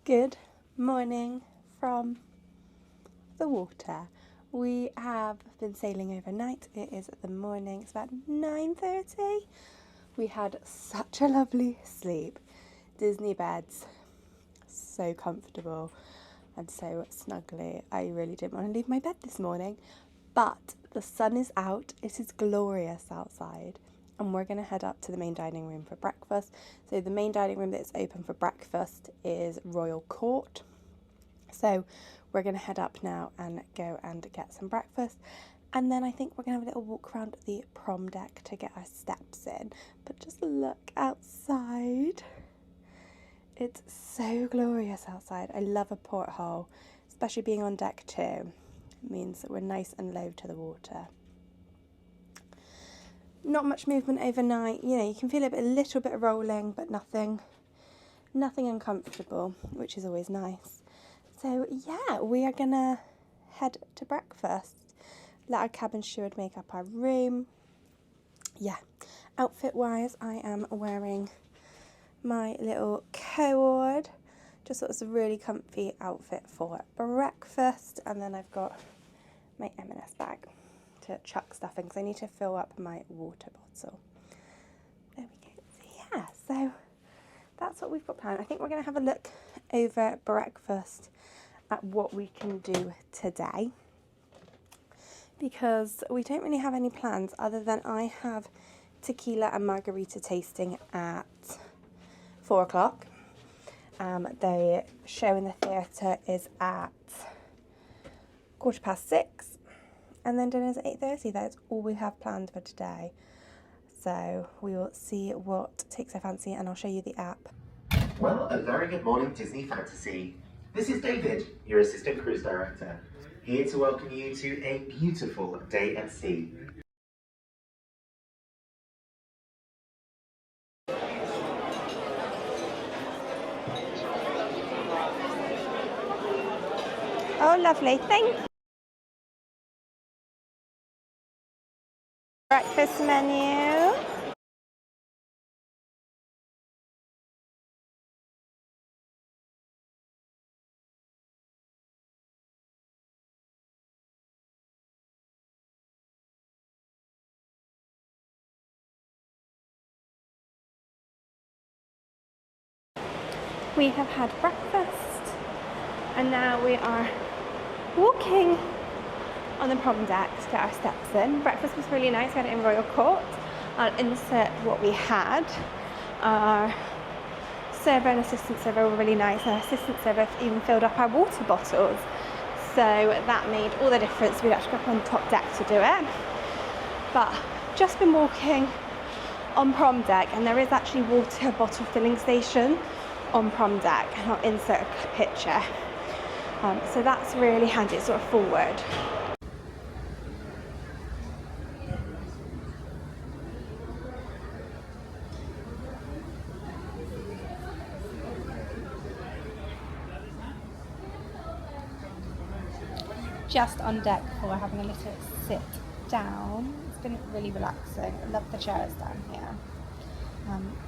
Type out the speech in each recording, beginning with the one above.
Good morning from the water. We have been sailing overnight. It is the morning, it's about 9:30. We had such a lovely sleep. Disney beds, so comfortable and so snuggly. I really didn't want to leave my bed this morning, but the sun is out. It is glorious outside. And we're going to head up to the main dining room for breakfast. So the main dining room that's open for breakfast is Royal Court. So we're going to head up now and go and get some breakfast. And then I think we're going to have a little walk around the prom deck to get our steps in. But just look outside. It's so glorious outside. I love a porthole, especially being on deck 2. It means that we're nice and low to the water. Not much movement overnight. You know, you can feel a little bit of rolling, but nothing uncomfortable, which is always nice. So yeah, we are gonna head to breakfast. Let our cabin steward make up our room. Yeah, outfit wise, I am wearing my little cord. Just thought it was a really comfy outfit for breakfast, and then I've got my M&S bag to chuck stuff in because I need to fill up my water bottle. There we go. So yeah, so that's what we've got planned. I think we're going to have a look over breakfast at what we can do today, because we don't really have any plans other than I have Tequila and Margarita tasting at 4 o'clock. The show in the theatre is at 6:15. And then dinner's at 8:30. That's all we have planned for today. So we will see what takes our fancy, and I'll show you the app. Well, a very good morning, Disney Fantasy. This is David, your Assistant Cruise Director, here to welcome you to a beautiful day at sea. Oh, lovely. Thank you. Breakfast menu. We have had breakfast and now we are walking on the prom deck to get our steps in. Breakfast was really nice. We had it in Royal Court. I'll insert what we had. Our server and assistant server were really nice. Our assistant server even filled up our water bottles. So that made all the difference. We'd actually go up on top deck to do it. But just been walking on prom deck, and there is actually water bottle filling station on prom deck, and I'll insert a picture. So that's really handy. It's sort of forward. Just on deck for having a little sit down. It's been really relaxing. I love the chairs down here.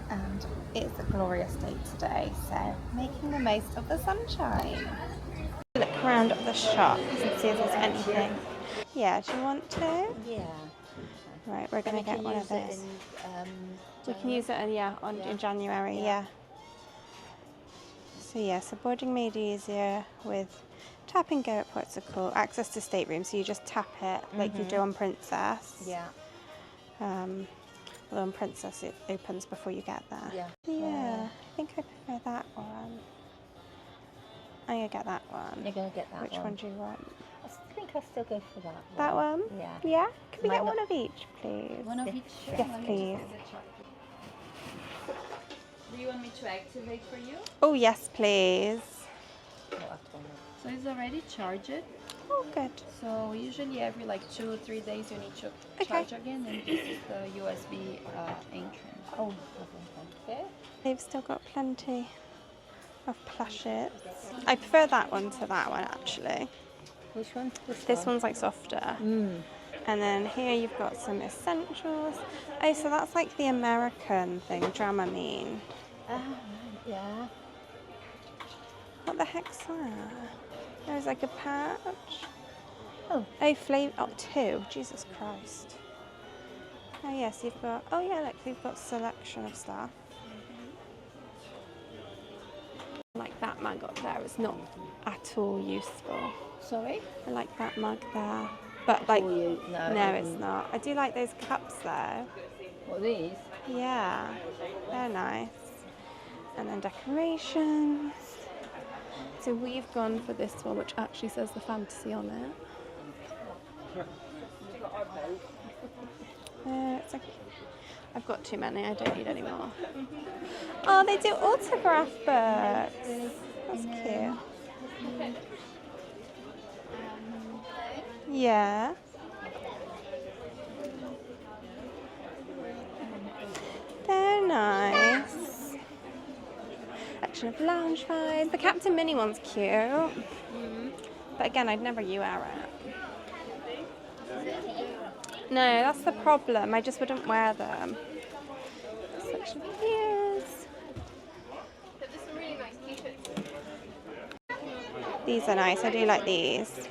And it's a glorious day today, so making the most of the sunshine. Look around at the shop and see if there's anything. Yeah, do you want to? Yeah. Right, we're going to get one of those. We can use it in January, yeah. So yeah, so boarding made easier with tap and go at Ports of Call. Access to stateroom, so you just tap it like you do on Princess. Yeah. Although on Princess it opens before you get there. Yeah. Yeah, I think I prefer that one. I'm going to get that one. You're going to get that Which one do you want? I think I'll still go for that one. That one? Yeah. Yeah? Can we Might get not- one of each, please? One of each? Sure. Yes, Let me please. just check. Do you want me to activate for you? Oh, yes, please. So it's already charged. Oh, good. So usually every like 2 or 3 days you need to charge again, and this is the USB entrance. Oh, okay. They've still got plenty of plushes. I prefer that one to that one, actually. Which one? This one's like softer. And then here you've got some essentials. Oh, so that's like the American thing, Dramamine. Yeah. What the heck's that? There's like a patch. Oh. Oh, flavour. Oh, 2. Jesus Christ. Oh, yes, you've got. Oh, yeah, look, we've got selection of stuff. Like that mug up there is not at all useful. Sorry? I like that mug there. But, like, No, no, it's not. I do like those cups, though. What, these? Yeah, they're nice. And then decorations. So we've gone for this one, which actually says the fantasy on it. It's like, I've got too many, I don't need any more. Oh, they do autograph books. That's cute. Yeah. They're nice. Section of lounge vibes. The Captain Mini one's cute. But again, I'd never wear it. No, that's the problem. I just wouldn't wear them. Section of ears. These are nice. I do like these.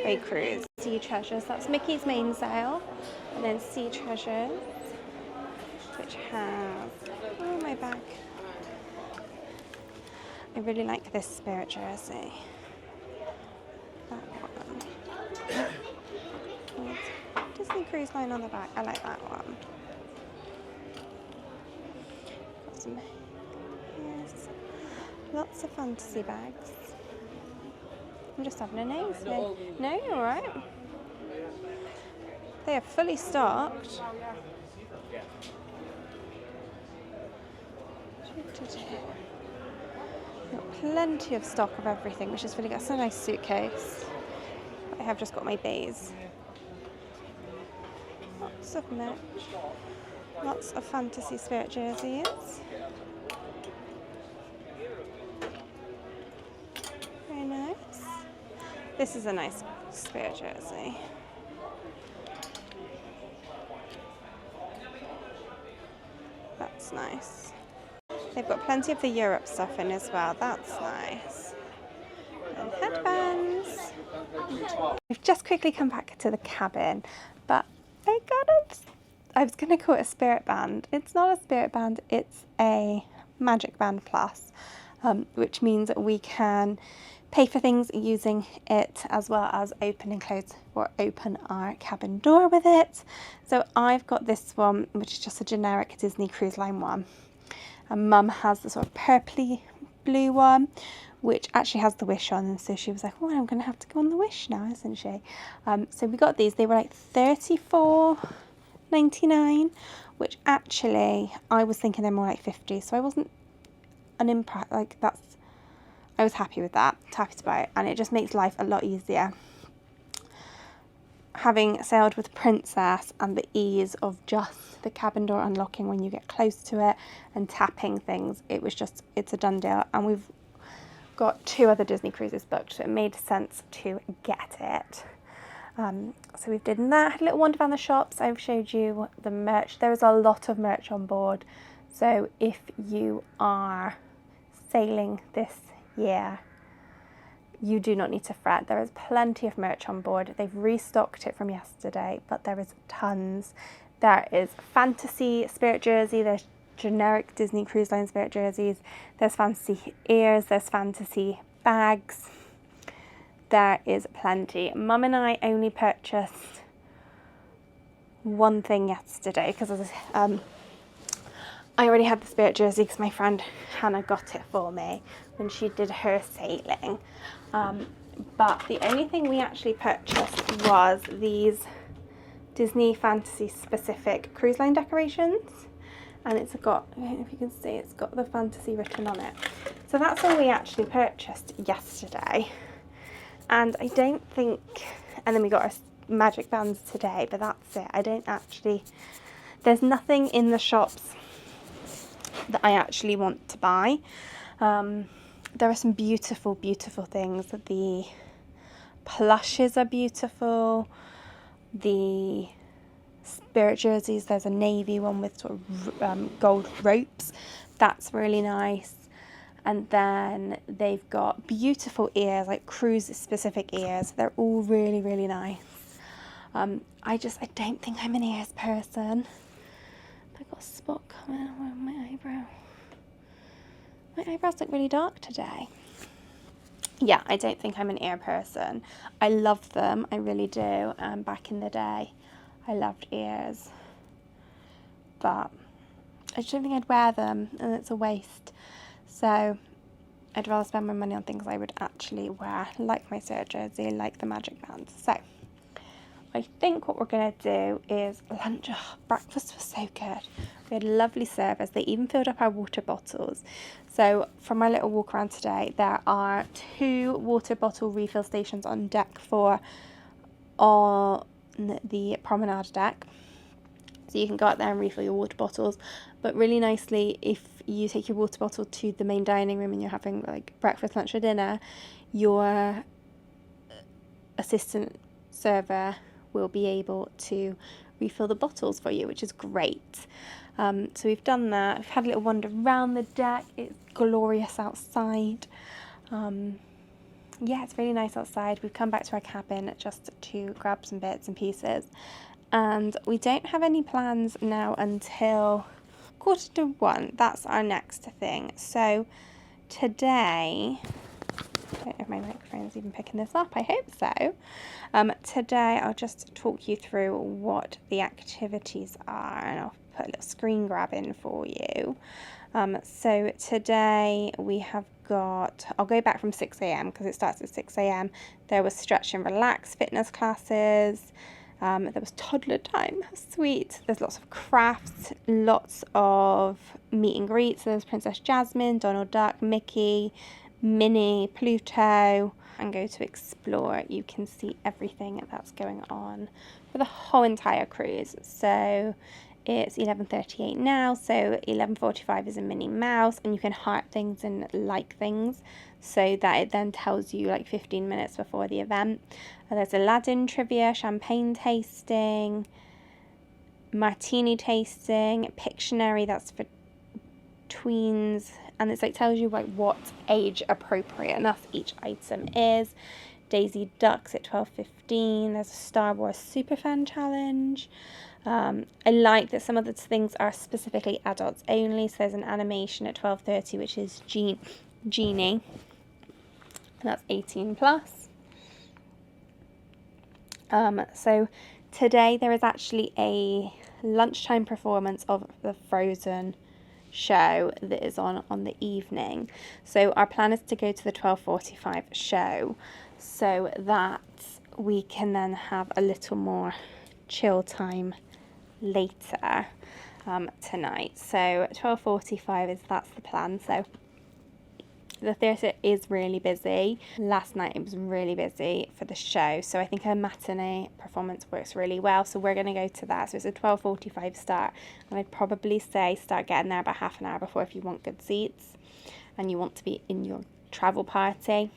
Very cruise. Sea Treasures. That's Mickey's mainsail. And then Sea Treasures, which has... Oh, my bag. I really like this Spirit jersey. That one. Disney Cruise Line on the back. I like that one. Got some... Yes. Lots of fantasy bags. I'm just having a nose here. No, you're alright. They are fully stocked. Got plenty of stock of everything, which is really good. It's a nice suitcase. I have just got my bays. Lots of merch. Lots of fantasy Spirit jerseys. Very nice. This is a nice Spirit jersey. That's nice. They've got plenty of the Europe stuff in as well. That's nice. And headbands. We've just quickly come back to the cabin, but I got it. I was going to call it a Spirit Band. It's not a Spirit Band, it's a Magic Band Plus, which means that we can pay for things using it as well as open and close or open our cabin door with it. So I've got this one, which is just a generic Disney Cruise Line one. And Mum has the sort of purpley blue one, which actually has the Wish on, and so she was like, oh, I'm going to have to go on the Wish now, isn't she? So we got these. They were like $34.99, which actually I was thinking they're more like 50, so I wasn't unimpressed. Like, I was happy with that, happy to buy it, and it just makes life a lot easier. Having sailed with Princess and the ease of just the cabin door unlocking when you get close to it and tapping things, it's a done deal. And we've got 2 other Disney cruises booked, so it made sense to get it. So we've done that, had a little wander around the shops. I've showed you the merch. There is a lot of merch on board, so if you are sailing this year, you do not need to fret. There is plenty of merch on board. They've restocked it from yesterday, but there is tons. There is fantasy Spirit jersey, there's generic Disney Cruise Line Spirit jerseys, there's fantasy ears, there's fantasy bags. There is plenty. Mum and I only purchased one thing yesterday because I already had the Spirit jersey because my friend Hannah got it for me when she did her sailing. But the only thing we actually purchased was these Disney fantasy specific cruise line decorations. And it's got, I don't know if you can see, it's got the fantasy written on it. So that's all we actually purchased yesterday. And I don't think, and then we got our magic bands today, but that's it. There's nothing in the shops that I actually want to buy. There are some beautiful, beautiful things. The plushes are beautiful. The Spirit jerseys, there's a navy one with sort of gold ropes. That's really nice. And then they've got beautiful ears, like cruise specific ears. They're all really, really nice. I don't think I'm an ears person. I've got a spot coming on my eyebrow. My eyebrows look really dark today. Yeah, I don't think I'm an ear person. I love them, I really do. Back in the day, I loved ears. But I just don't think I'd wear them, and it's a waste. So I'd rather spend my money on things I would actually wear, like my serge jersey, like the magic bands. So I think what we're going to do is lunch. Oh, breakfast was so good. We had lovely service. They even filled up our water bottles. So from my little walk around today, there are 2 water bottle refill stations on deck 4 on the promenade deck. So you can go out there and refill your water bottles. But really nicely, if you take your water bottle to the main dining room and you're having like breakfast, lunch or dinner, your assistant server will be able to refill the bottles for you, which is great. So we've done that. We've had a little wander around the deck. It's glorious outside. Yeah, it's really nice outside. We've come back to our cabin just to grab some bits and pieces. And we don't have any plans now until 1:45. That's our next thing. So today, I don't know if my microphone's even picking this up. I hope so. Today I'll just talk you through what the activities are, and I'll put a little screen grab in for you. So today we have got, I'll go back from 6 a.m. because it starts at 6 a.m. There was stretch and relax fitness classes. There was toddler time. How sweet. There's lots of crafts, lots of meet and greets. So there's Princess Jasmine, Donald Duck, Mickey, Minnie, Pluto, and go to explore. You can see everything that's going on for the whole entire cruise. So it's 11:38 now, so 11:45 is a Minnie Mouse, and you can heart things and like things so that it then tells you like 15 minutes before the event. And there's Aladdin trivia, champagne tasting, martini tasting, Pictionary, that's for tweens, and it's like tells you like what age appropriate enough each item is. Daisy Ducks at 12:15. There's a Star Wars Superfan challenge. I like that some of the things are specifically adults only. So there's an animation at 12:30, which is Genie, and that's 18 plus. So today there is actually a lunchtime performance of the Frozen show that is on the evening. So our plan is to go to the 12:45 show so that we can then have a little more chill time later tonight. So 12:45 that's the plan. So the theatre is really busy. Last night it was really busy for the show, so I think a matinee performance works really well. So we're going to go to that. So it's a 12:45 start, and I'd probably say start getting there about half an hour before if you want good seats and you want to be in your travel party.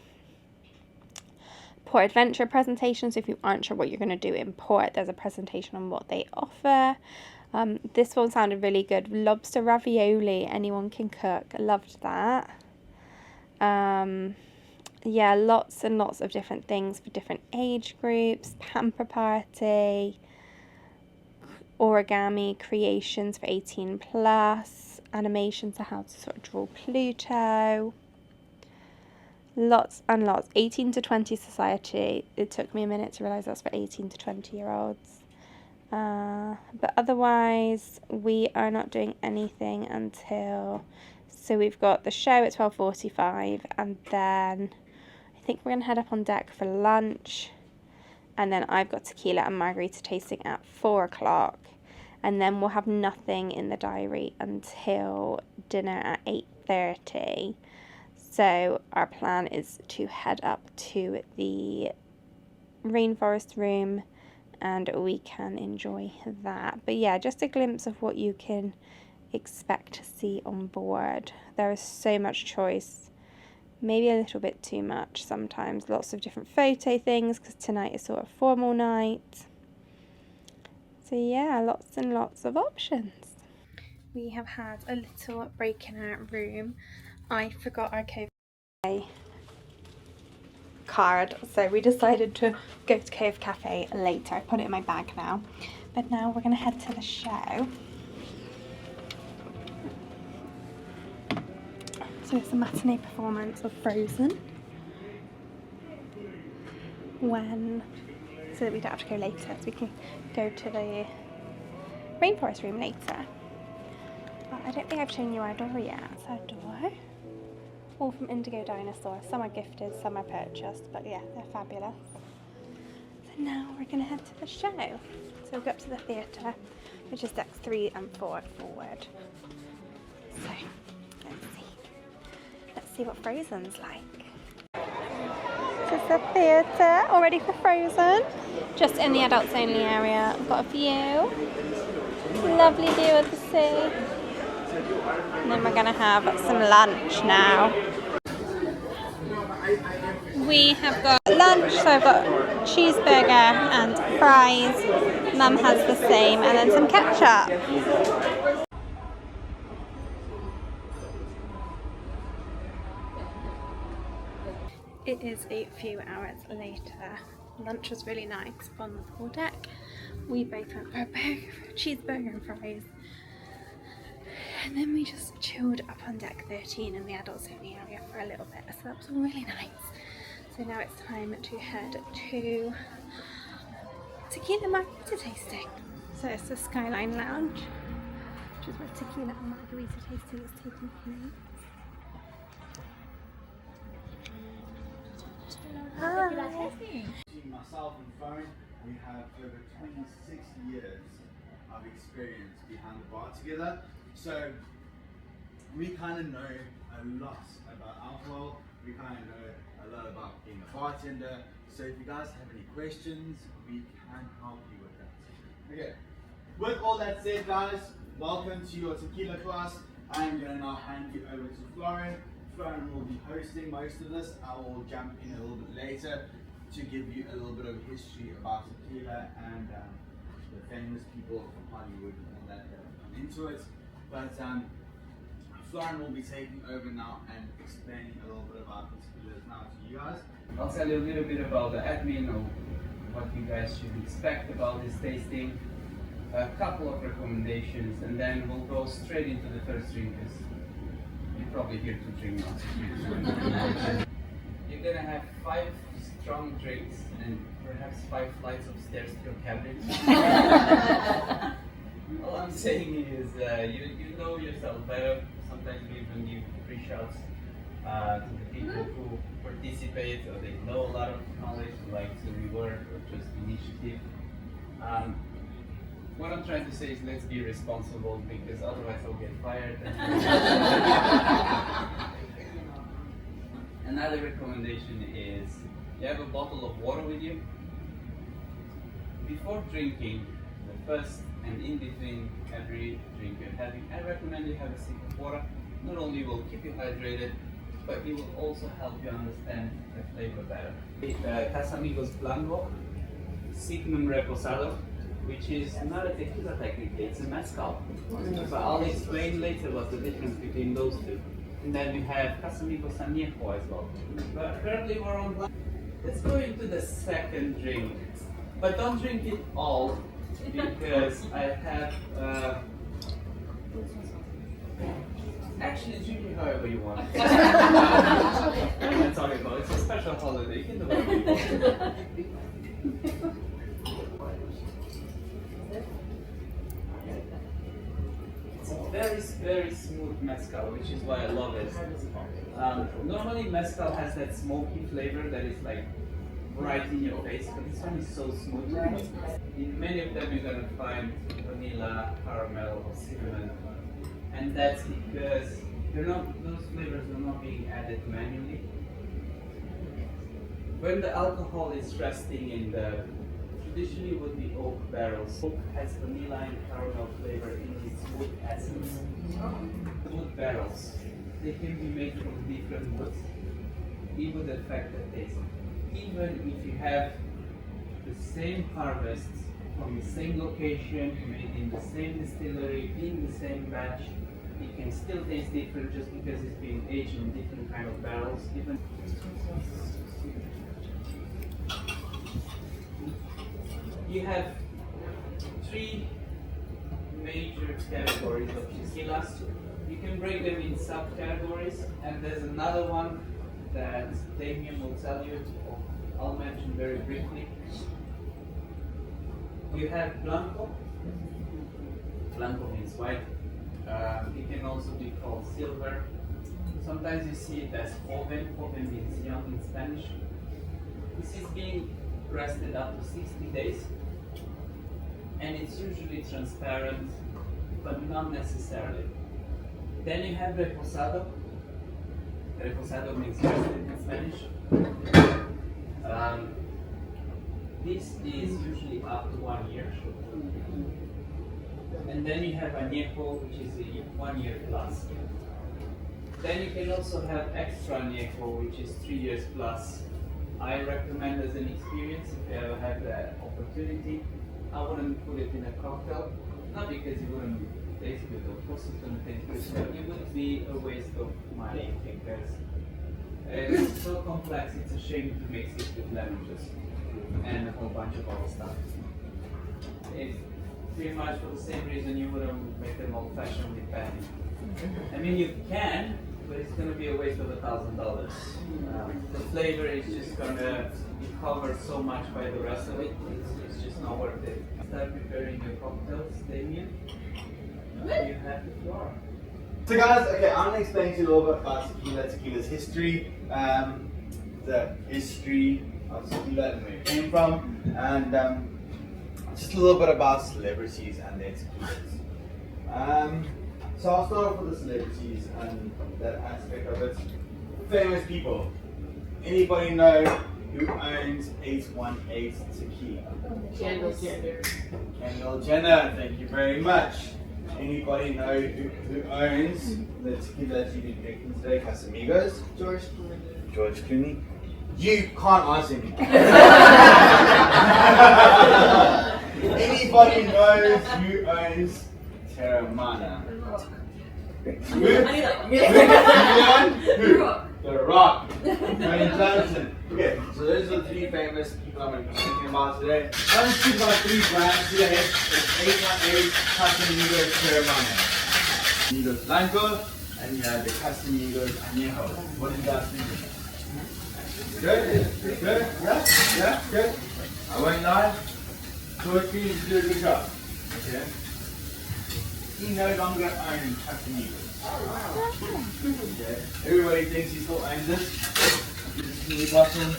Port Adventure presentation. So if you aren't sure what you're going to do in Port, there's a presentation on what they offer. This one sounded really good. Lobster ravioli. Anyone can cook. Loved that. Yeah, lots and lots of different things for different age groups. Pamper party, origami creations for 18 plus, animations on how to sort of draw Pluto. Lots and lots. 18 to 20 society. It took me a minute to realise that's for 18 to 20 year olds. But otherwise, we are not doing anything until... So we've got the show at 12:45, and then I think we're going to head up on deck for lunch. And then I've got Tequila and Margarita tasting at 4 o'clock. And then we'll have nothing in the diary until dinner at 8:30. So our plan is to head up to the rainforest room and we can enjoy that. But yeah, just a glimpse of what you can expect to see on board. There is so much choice, maybe a little bit too much sometimes. Lots of different photo things because tonight is sort of formal night. So yeah, lots and lots of options. We have had a little break in our room. I forgot our Cove card, so we decided to go to Cove Cafe later. I put it in my bag now. But now we're going to head to the show. So it's a matinee performance of Frozen. So that we don't have to go later, so we can go to the rainforest room later. But I don't think I've shown you our door yet. It's our door. All from Indigo Dinosaur. Some are gifted, some are purchased, but yeah, they're fabulous. So now we're going to head to the show. So we'll go up to the theatre, which is decks 3 and 4 forward. So let's see what Frozen's like. This is the theatre, all ready for Frozen. Just in the adults only area. We've got a view. Lovely view of the sea. And then we're going to have some lunch now. We have got lunch, so I've got cheeseburger and fries. Mum has the same, and then some ketchup. It is a few hours later. Lunch was really nice on the pool deck. We both went for a cheeseburger and fries. And then we just chilled up on deck 13 in the adults only area for a little bit. So that was all really nice. So now it's time to head to Tequila and Margarita tasting. So it's the Skyline Lounge, which is where Tequila and Margarita tasting is taking place. Myself and Phone, we have over 26 years of experience behind the bar together. So we kind of know a lot about alcohol. We kind of know a lot about being a bartender. So if you guys have any questions, we can help you with that. Okay. With all that said, guys, welcome to your tequila class. I'm going to now hand you over to Florin. Florin will be hosting most of this. I will jump in a little bit later to give you a little bit of history about tequila and the famous people from Hollywood and all that come into it. But Florin will be taking over now and explaining a little bit about the tequilas now to you guys. I'll tell you a little bit about the admin or what you guys should expect about this tasting, a couple of recommendations, and then we'll go straight into the first drink because you're probably here to drink now. You're gonna have 5 strong drinks and perhaps 5 flights of stairs to your cabin. All I'm saying is you know yourself better. Sometimes we even give free shots to the people who participate, or they know a lot of knowledge, like to reward or just initiative. What I'm trying to say is let's be responsible, because otherwise I'll get fired. Another recommendation is you have a bottle of water with you. Before drinking, the first and in between every drink you're having, I recommend you have a sip of water. Not only will keep you hydrated, but it will also help you understand the flavor better. Casamigos Blanco, Signum Reposado, which is not a tequila technically, it's a mezcal. But I'll explain later what's the difference between those two. And then we have Casamigos Añejo as well. But currently we're on black. Let's go into the second drink. But don't drink it all, because I have actually drink it however you want. I'm not talking about it's a special holiday, you can do whatever you want. It's a very, very smooth mezcal, which is why I love it. Normally mezcal has that smoky flavor that is like right in your face, but this one is so smooth. In many of them you're gonna find vanilla, caramel, or cinnamon, and that's because those flavors are not being added manually. When the alcohol is resting in the traditionally would be oak barrels. Oak has vanilla and caramel flavor in its wood essence. Wood barrels, they can be made from different woods. It would affect the taste. Even if you have the same harvests from the same location, made in the same distillery, in the same batch, it can still taste different just because it's been aged in different kind of barrels. You have 3 major categories of tequilas. You can break them in subcategories, and there's another one that Damien will tell you, or I'll mention very briefly. You have Blanco. Blanco means white. It can also be called silver. Sometimes you see it as joven. Joven means young in Spanish. This is being rested up to 60 days, and it's usually transparent, but not necessarily. Then you have reposado. Reposado means rested in Spanish. This is usually up to 1 year. And then you have añejo, which is 1 year plus. Then you can also have extra añejo, which is 3 years plus. I recommend as an experience, if you ever have the opportunity, I wouldn't put it in a cocktail, not because it wouldn't taste good, of course it's going to taste good, but it would be a waste of money because it's so complex, it's a shame to mix it with lemon juice and a whole bunch of other stuff. It's pretty much for the same reason you wouldn't make them old-fashioned with Patty. I mean, you can, but it's going to be a waste of $1,000. The flavor is just going to be covered so much by the rest of it, it's just not worth it. Start preparing your cocktails, Damien. You have the floor. So guys, okay, I'm going to explain to you a little bit about tequila, tequila's history, the history of tequila and where it came from, and just a little bit about celebrities and their tequilas. So I'll start off with the celebrities and that aspect of it. Famous people. Anybody know who owns 818 Tequila? Kendall Jenner. Kendall Jenner, thank you very much. Anybody know who owns the tequila that you've been drinking today? Casamigos? George Clooney. George Clooney. You can't answer me. Anybody knows who owns Terramana? Who? The Rock. Dwayne Johnson. Okay, so those are the 3 famous people I'm going to be speaking about today. I'm going to speak about 3 brands today. It's 818 Casamigos Terramana. Casamigos Blanco, and you have the Casamigos Añejo. What do you guys think? Good? Good? Yeah? Good? I won't lie. George Clooney did a good job. Okay? He no longer owns Casamigos. Okay. Everybody thinks he still owns it. Is this a new bottle?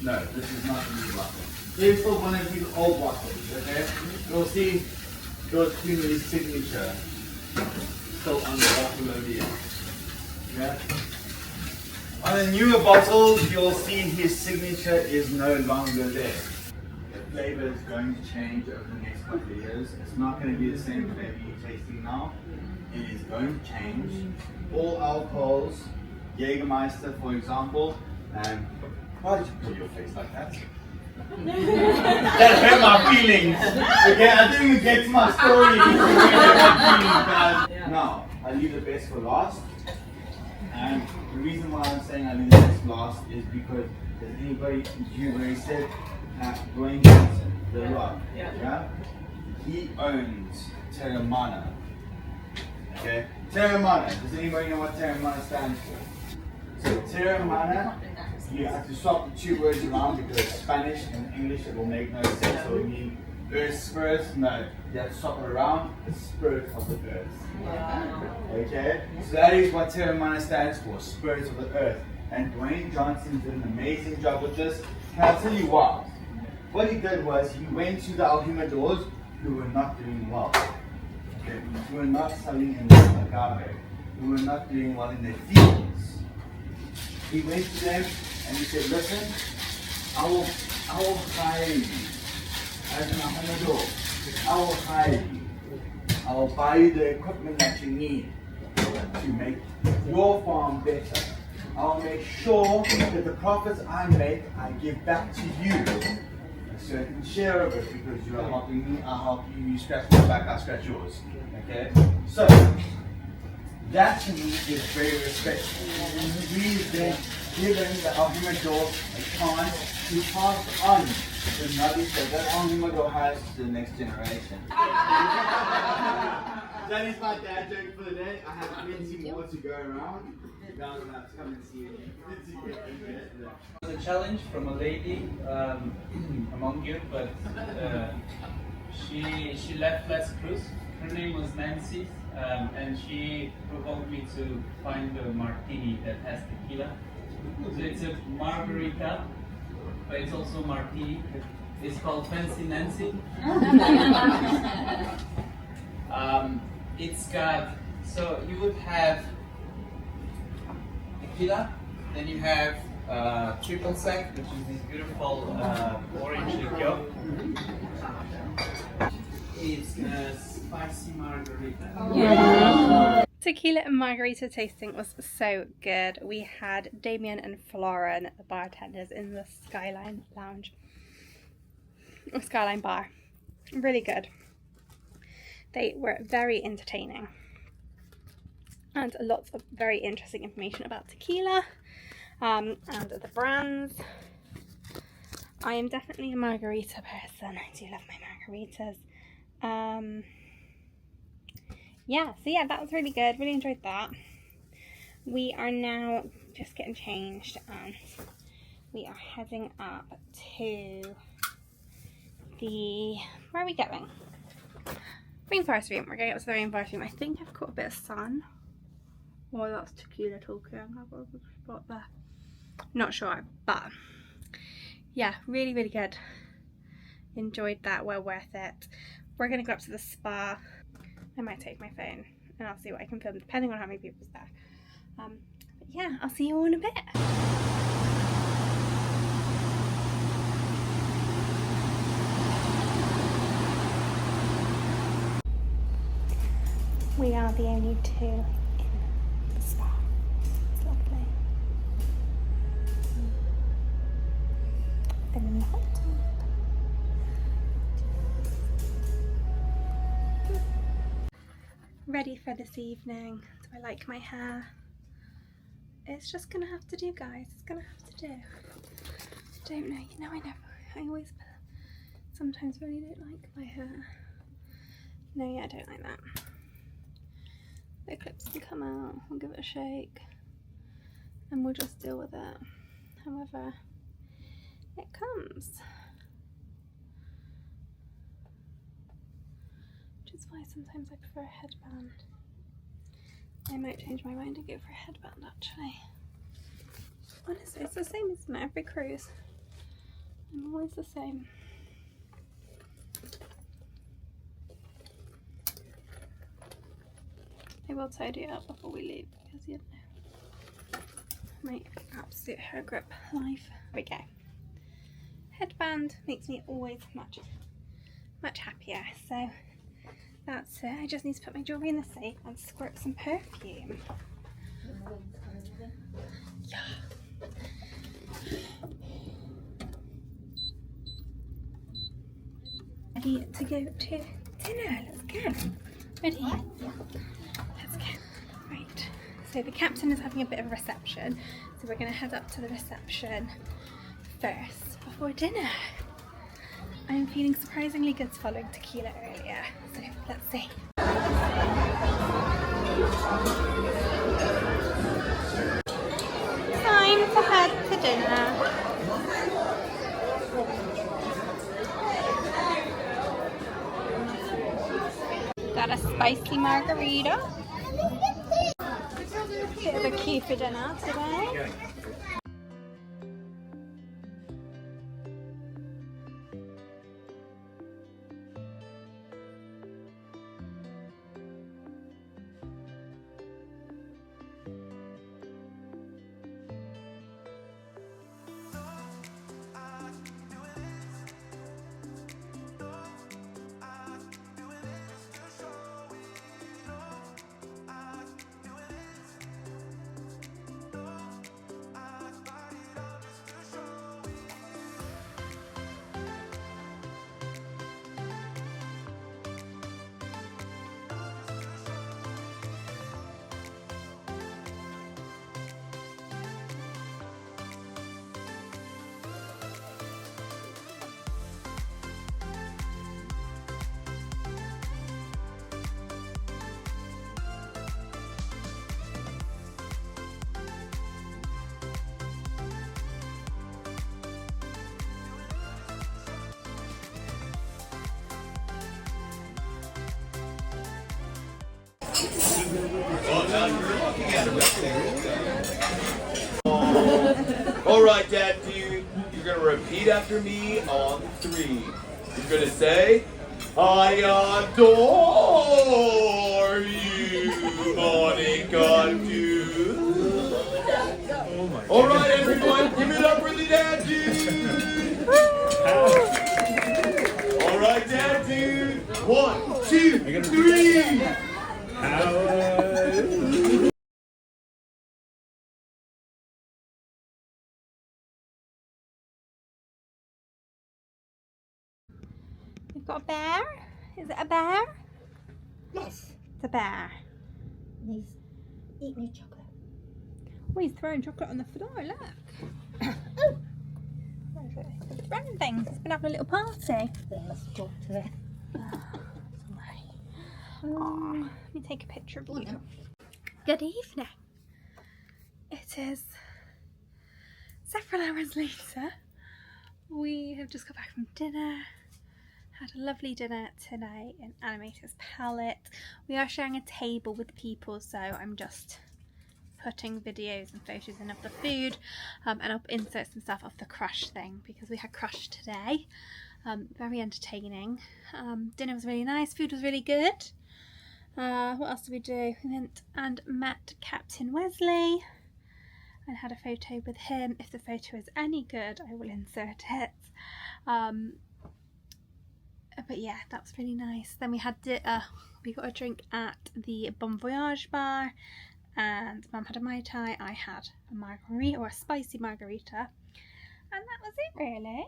No, this is not a new bottle. Here's still one of these old bottles, okay? You'll see George Clooney's signature still on the bottle over here. Okay? On the newer bottles, you'll see his signature is no longer there. The flavor is going to change over the next couple of years. It's not going to be the same flavor you're tasting now. It is going to change. All alcohols, Jägermeister for example, why did you put your face like that? That hurt my feelings. Okay, I didn't get to my story. Now, I leave the best for last. And the reason why I'm saying I leave the best for last is because there's anybody you already said, Dwayne Johnson, The Rock. Yeah? He owns Terramana. Okay? Terramana. Does anybody know what Terramana stands for? So Terramana, you have to swap the 2 words around because Spanish and English it will make no sense. So we mean earth spirit. No, you have to swap it around. The spirit of the earth. Okay? So that is what Terramana stands for, spirit of the earth. And Dwayne Johnson did an amazing job with this. Can I tell you why? What he did was he went to the alhumadors who were not doing well. Okay, who were not selling in the agave, who were not doing well in their fields. He went to them and he said, listen, I will hire you as an alhumador. I will hire you. I will buy you the equipment that you need to make your farm better. I'll make sure that the profits I make, I give back to you. So you can share a bit because you're helping me, I help you, you scratch my back, I scratch yours. Okay? So that to me is very respectful. And we then giving the Humidor a chance to pass on the knowledge that Humidor has to the next generation. That is my dad joke for the day. I have plenty more to go around. You guys will have to come and see it. A challenge from a lady among you, but she left last cruise. Her name was Nancy, and she provoked me to find a martini that has tequila. So it's a margarita, but it's also martini. It's called Fancy Nancy. It's got, so you would have tequila, then you have triple sec, which is this beautiful orange liqueur. It's a spicy margarita. Yeah. Tequila and Margarita tasting was so good. We had Damien and Florin, the bartenders, in the Skyline Lounge. Or Skyline Bar. Really good. They were very entertaining. And lots of very interesting information about tequila and the brands. I am definitely a margarita person. I do love my margaritas. Yeah, so yeah, that was really good. Really enjoyed that. We are now just getting changed and we are heading up to the, where are we going? Rainforest room. We're going up to the rainforest room. I think I've caught a bit of sun. Oh, that's tequila talking. I've got a good spot there. Not sure, but yeah, really, really good. Enjoyed that. Well worth it. We're going to go up to the spa. I might take my phone and I'll see what I can film depending on how many people's there. But yeah, I'll see you all in a bit. We are the only two in the spa. It's lovely. Been in the hot tub. Ready for this evening. Do I like my hair? It's just gonna have to do, guys. It's gonna have to do. Don't know. You know, I always sometimes really don't like my hair. No, yeah, I don't like that. The clips can come out, we'll give it a shake and we'll just deal with it however it comes, which is why sometimes I prefer a headband. I might change my mind and go for a headband actually. Honestly, it's the same, isn't it? Every cruise I'm always the same. I will tidy it up before we leave because you know my absolute hair grip life. There we go. Headband makes me always much happier. So that's it. I just need to put my jewellery in the safe and squirt some perfume. Yeah. Ready to go to dinner. Let's go. Ready? Let's go. Right. So the captain is having a bit of a reception. So we're going to head up to the reception first before dinner. I'm feeling surprisingly good following tequila earlier. So let's see. Time to head to dinner. Got a spicy margarita. Bit of a queue for dinner today. All right, Dad, dude. You're gonna repeat after me on 3. You're gonna say, I adore you, Monica, dude. All right, everyone, give it up for the Dad, dude. All right, Dad, dude. 1, 2, 3. We've got a bear. Is it a bear? Yes. It's a bear. And he's eating his chocolate. Oh, he's throwing chocolate on the floor, look. Oh! It's throwing things. It's been having a little party. Then let's talk to it. Let me take a picture of you. Good evening. It is several hours later. We have just got back from dinner. Had a lovely dinner today in Animator's Palette. We are sharing a table with people, so I'm just putting videos and photos in of the food, and I'll insert some stuff of the crush thing because we had crush today. Very entertaining. Dinner was really nice, food was really good. What else did we do? We went and met Captain Wesley and had a photo with him. If the photo is any good, I will insert it. But yeah, that was really nice. Then we had we got a drink at the Bon Voyage bar, and Mum had a Mai Tai, I had a margarita, or a spicy margarita, and that was it really.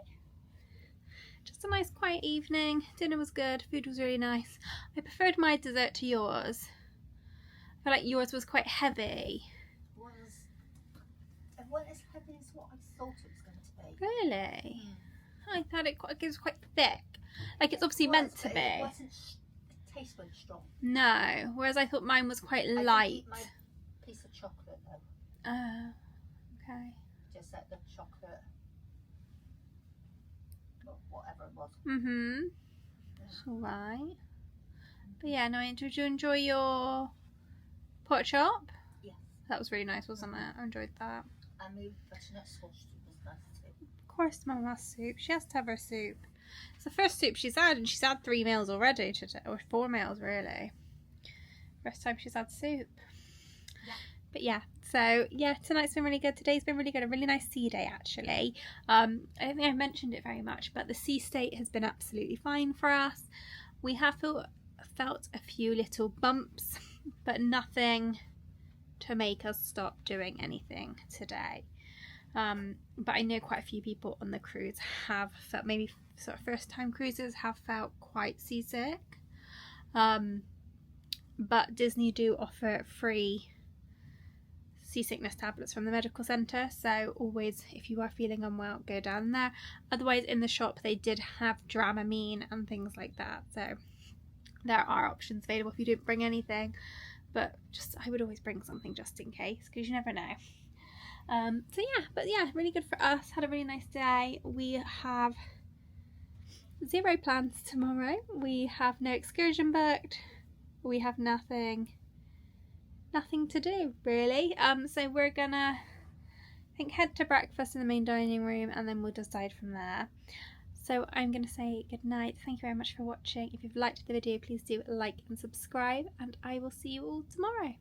Just a nice quiet evening. Dinner was good, food was really nice. I preferred my dessert to yours. I feel like yours was quite heavy. It wasn't as heavy as what I thought it was going to be. Really? I thought it was quite thick. Like it's obviously meant to be. It wasn't. It tastes very strong. No, whereas I thought mine was quite light. I didn't eat my piece of chocolate though. Oh, okay. Just at the chocolate, whatever it was. That's alright. But yeah, no, did you enjoy your pork chop? Yes. That was really nice, wasn't it? I enjoyed that. And the butternut squash was nice too. Of course, Mum has soup. She has to have her soup. It's the first soup she's had, and she's had 3 meals already today, or 4 meals really. First time she's had soup. Yeah. But yeah, so yeah, tonight's been really good. Today's been really good. A really nice sea day actually. I don't think I've mentioned it very much, but the sea state has been absolutely fine for us. We have felt a few little bumps, but nothing to make us stop doing anything today. But I know quite a few people on the cruise have felt, maybe sort of first time cruisers have felt quite seasick. But Disney do offer free seasickness tablets from the medical centre, so always if you are feeling unwell, go down there. Otherwise in the shop they did have Dramamine and things like that, so there are options available if you didn't bring anything, but just I would always bring something just in case, because you never know. So yeah, but yeah, really good for us. Had a really nice day. We have 0 plans tomorrow. We have no excursion booked. We have nothing to do really. So we're gonna, I think, head to breakfast in the main dining room, and then we'll decide from there. So I'm gonna say good night. Thank you very much for watching. If you've liked the video, please do like and subscribe, and I will see you all tomorrow.